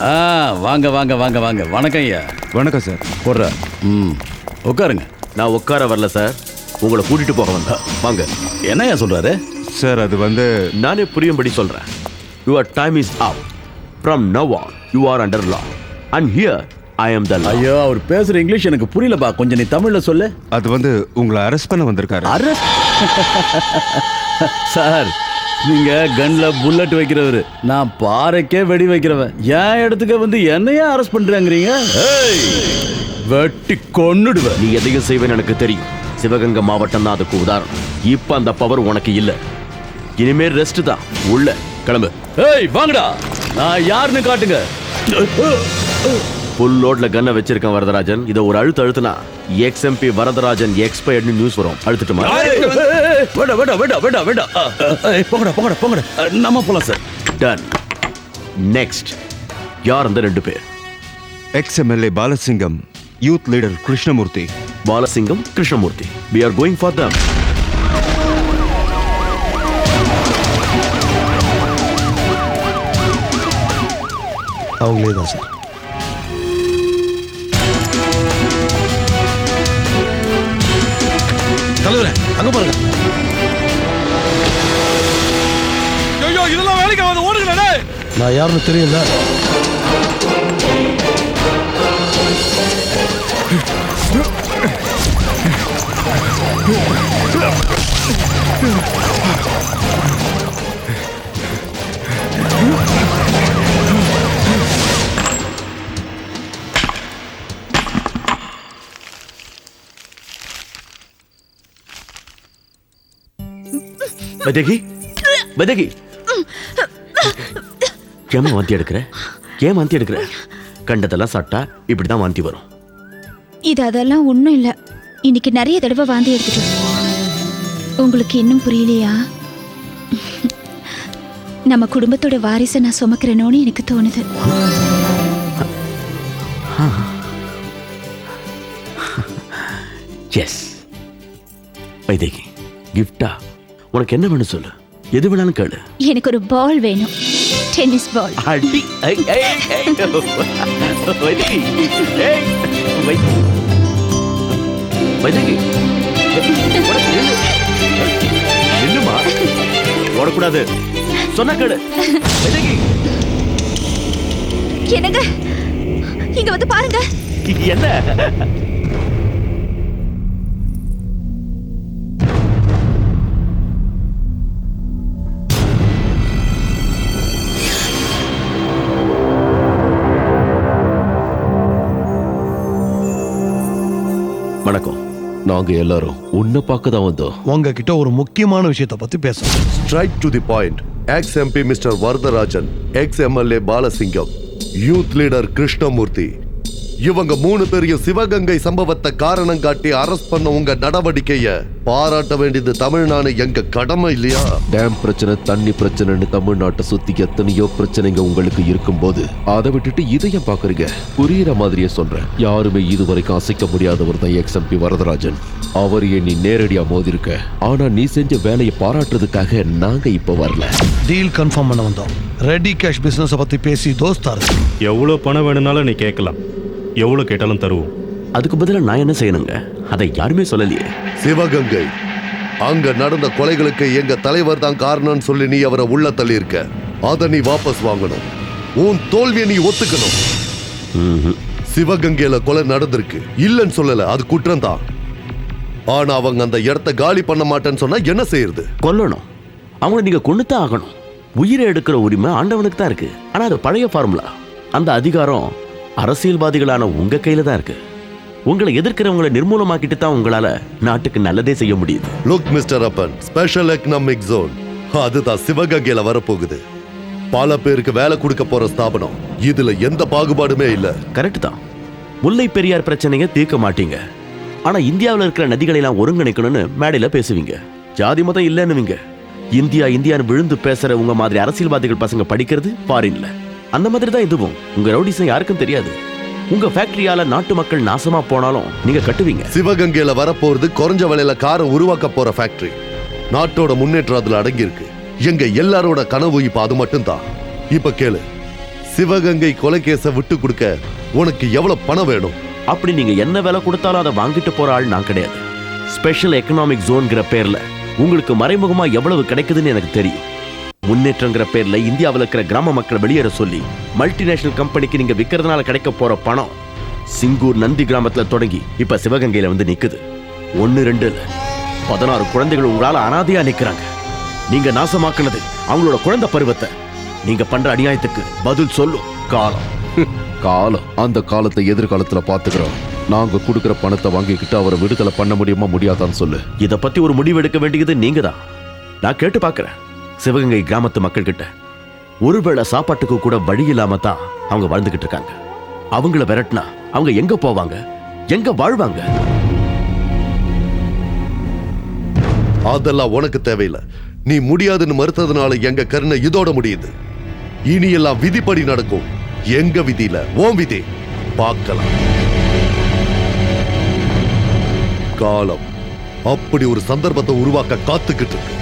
வாங்க வாங்க வாங்க வாங்க. வணக்கம் ஐயா. வணக்கம் சார். போடுற. உட்காருங்க. நான் உட்கார வரல சார், உங்களை கூட்டிட்டு போக வந்தேன். வாங்க. என்னையா சொல்றாரு சார்? அது வந்து நானே புரியும்படி சொல்றேன். Your time is up. From now on you are under law and here I am the law. ஐயோ, அவர் பேசுற இங்கிலீஷ் எனக்கு புரியலப்பா. கொஞ்சம் நீ தமிழ்ல சொல்லு. அது வந்து உங்களை அரெஸ்ட் பண்ண வந்திருக்காரு. அரெஸ்ட்? சார், நீங்க கன்ல புல்லட் வைக்கிறவரு, நான் பாறைக்கே வெடி வைக்கிறவன். என் இடத்துக்கு வந்து என்னையா அரெஸ்ட் பண்றாங்கறீங்க? வெட்டி கொன்னுடுவேன். நீ எதையும் செய்வேன்னு எனக்கு தெரியும். சிவகங்கை மாவட்டம் தான் அதுக்கு உதாரணம். இப்ப அந்த பவர் உனக்கு இல்ல. இனிமேல் ரெஸ்ட் தான். உள்ள கிளம்பு. ஏய் வாங்கடா, நான் யாருன்னு காட்டுங்க. ஃபுல் லோட்ல கன்னை வச்சிருக்கேன் வரதராஜன். இதை ஒரு அழுத்தனா எக்ஸ்எம்பி வரதராஜன் எக்ஸ்பயர்ட்னு நியூஸ் வரும். அழுத்துட்டுமா? வேடா வேடா வேடா வேடா வேடா. போங்கடா போங்கடா போங்கடா. நம்ம போலாம் சார். டன். நெக்ஸ்ட் யார் அந்த ரெண்டு பேர்? Ex MLA Balasingam, youth leader Krishnamurthy. Balasingam, Krishnamurthy. We are going for them. அவங்களே தான் சார். தலைவரே, அங்க பாருங்க. ஐயோ, இதெல்லாம் வேலைக்கு ஆகாது. ஓடுங்கடா. நான் யாருன்னு தெரியல. வைதேகி, வைதேகி, ஏமா வாந்தி எடுக்கிற? ஏன் வாந்தி எடுக்கிற? கண்டதெல்லாம் சாப்பிட்டா இப்படிதான் வாந்தி வரும். இது அதெல்லாம் ஒண்ணும் இல்ல. இன்னைக்கு நிறைய தடவை வாந்தி எடுத்துட்டோம். உங்களுக்கு இன்னும் புரியலையா? நம்ம குடும்பத்தோட வாரிசை நான் சுமக்கிறேனோன்னு எனக்கு தோணுது. எஸ். வைதேகி, கிஃப்டா? உனக்கு என்ன வேணும் சொல்லு. எது வேணாலும் கேளு. எனக்கு ஒரு பால் வேணும். Tennis ball. அடி. வைதேகி, வைதேகி, என்னமா ஓடக்கூடாது சொன்ன கேளு. வைதேகி, என்னங்க இங்க வந்து பாருங்க. என்ன? வணக்கம். நாங்க எல்லாரும் உன்னை பார்க்க தான் வந்தோம். உங்ககிட்ட ஒரு முக்கியமான விஷயத்தை பத்தி பேசணும். Straight to the point. ex-MP Mr. Varadarajan, ex-MLA Balasingam, youth leader Krishnamurthy, இவங்க 3 பேரையும் சிவகங்கை சம்பவத்தை காரணம் காட்டி அரெஸ்ட் பண்ண உங்க நடவடிக்கைய பாராட்ட வேண்டியது தமிழ்நாடு எங்க கடமை இல்லையா? டேம் பிரச்சனை, தண்ணி பிரச்சனைன்னு தமிழ்நாட்டை சுத்தி எத்தனையோ பிரச்சனைங்க உங்களுக்கு இருக்கும்போது அதை விட்டுட்டு இதையும் பாக்குறீங்க. புரியுற மாதிரியே சொல்றேன். யாருமே இதுவரைக்கும் அசைக்க முடியாதவர் தான் எக்ஸ்-எம்பி வரதராஜன். அவரையே நீ நேரடியா மோதிருக்க. ஆனா நீ செஞ்ச வேலையை பாராட்டுறதுக்காக நாங்க இப்ப வரல. டீல் கன்ஃபார்ம் பண்ண வந்தோம். ரெடி கேஷ் பிசினஸ் பத்தி பேசி தோஸ்தாரு. எவ்வளவு பணம் வேணும்னாலும் நீ கேட்கலாம். எவ்வளவு கேட்டாலும் தருவோம். அதுக்கு பதிலா நான் என்ன செய்யணுங்க? அதை யாருமே சொல்லலையே. சிவகங்கை அங்க நடந்த கொலைகளுக்கு எங்க தலைவர் தான் காரணம்னு சொல்லி நீ அவரை உள்ள தள்ளி இருக்க. அதை நீ வாபஸ் வாங்கணும். உன் தோல்வியை நீ ஒத்துக்கணும். சிவகங்கையில கொலை நடந்திருக்கு, இல்லன்னு சொல்லல, அது குற்றம் தான். ஆனா அவங்க அந்த இடத்த காலி பண்ண மாட்டேன்னு சொன்னா என்ன செய்யறது? கொல்லணும். அவங்களை நீங்க கொன்னுதான் ஆகணும். உயிரை எடுக்கிற உரிமை ஆண்டவனுக்கு தான் இருக்கு. ஆனா அது பழைய ஃபார்முலா. அந்த அதிகாரம் அரசியல்வாதிகளான உங்க கையில தான் இருக்கு. உங்களை எதிர்க்கிறவங்களை நிர்மூலமாக்கிட்டு தான் உங்களால நாட்டுக்கு நல்லதே செய்ய முடியுது. லுக் மிஸ்டர் அப்பன், ஸ்பெஷல் எக்கனாமிக் ஜோன் அதுதான் சிவகங்கையில வரப்போகுது. பல பேருக்கு வேலை கொடுக்க போற ஸ்தாபனம். இதுல எந்த பாகுபாடுமே இல்ல. கரெக்ட் தான். முல்லை பெரியார் பிரச்சனையை தீர்க்க மாட்டீங்க. ஆனா இந்தியாவில் இருக்கிற நதிகளை எல்லாம் ஒருங்கிணைக்கணும்னு மேடையில பேசுவீங்க. ஜாதி மதம் இல்லைன்னுவீங்க. இந்தியா இந்தியான்னு விழுந்து பேசுற உங்க மாதிரி அரசியல்வாதிகள் பசங்க படிக்கிறது ஃபாரின்ல. அந்த மாதிரி தான் இதுவும். உங்க ரவுடிசம் யாருக்கும் தெரியாது. உங்க ஃபேக்டரியால நாட்டு மக்கள் நாசமா போனாலும் நீங்க கட்டுவீங்க. சிவகங்கையில வரப்போறது குறைஞ்ச விலையில காரை உருவாக்க போற ஃபேக்டரி. நாட்டோட முன்னேற்றம் அதுல அடங்கி இருக்கு. எங்க எல்லாரோட கனவு இப்ப அது மட்டும் தான். இப்ப கேளு, சிவகங்கை கொலைகேச விட்டு கொடுக்க உனக்கு எவ்வளவு பணம் வேணும்? அப்படி நீங்க என்ன விலை கொடுத்தாலும் அதை வாங்கிட்டு போற ஆள் நான் கிடையாது. ஸ்பெஷல் எக்கனாமிக் ஜோன்ங்கிற பேர்ல உங்களுக்கு மறைமுகமா எவ்வளவு கிடைக்குதுன்னு எனக்கு தெரியும். முன்னேற்றங்கிற பேர்ல இந்தியாவில் இருக்கிற கிராம மக்களை வெளியேற சொல்லி மல்டிநேஷனல் கம்பெனிக்கு நீங்க விற்கிறதுனால கிடைக்க போற பணம் சிங்கூர் நந்தி கிராமத்துல தொடங்கி இப்ப சிவகங்கையில வந்து நிக்குது. 1-2 இல்ல, 16 குழந்தைகள் உங்களால அனாதையா நிக்கிறாங்க. நீங்க நாசமாக்குனது அவங்களோட குழந்தை பருவத்தை. நீங்க பண்ற அநியாயத்துக்கு பதில் சொல்லும் காலம். காலம், அந்த காலத்தை எதிர்காலத்துல பாத்துக்கிறோம். நாங்க கொடுக்கிற பணத்தை வாங்கிக்கிட்டு அவரை விடுதலை பண்ண முடியுமா முடியாதான்னு சொல்லு. இத பத்தி ஒரு முடிவு எடுக்க வேண்டியது நீங்க தான். நான் கேட்டு பார்க்கிறேன் சிவகங்கை கிராமத்து மக்கள் கிட்ட. ஒருவேளை சாப்பாட்டுக்கு கூட வழி இல்லாம தான் அவங்க வாழ்ந்துகிட்டு இருக்காங்க. அவங்கள விரட்டினா அவங்க எங்க போவாங்க, எங்க வாழ்வாங்க? அதெல்லாம் உனக்கு தேவையில்லை. நீ முடியாதுன்னு மறுத்ததுனால எங்க கருணை இதோட முடியுது. இனி எல்லாம் விதிப்படி நடக்கும். எங்க விதியில ஓம் விதி பார்க்கலாம். காலம் அப்படி ஒரு சந்தர்ப்பத்தை உருவாக்க காத்துக்கிட்டு இருக்கு.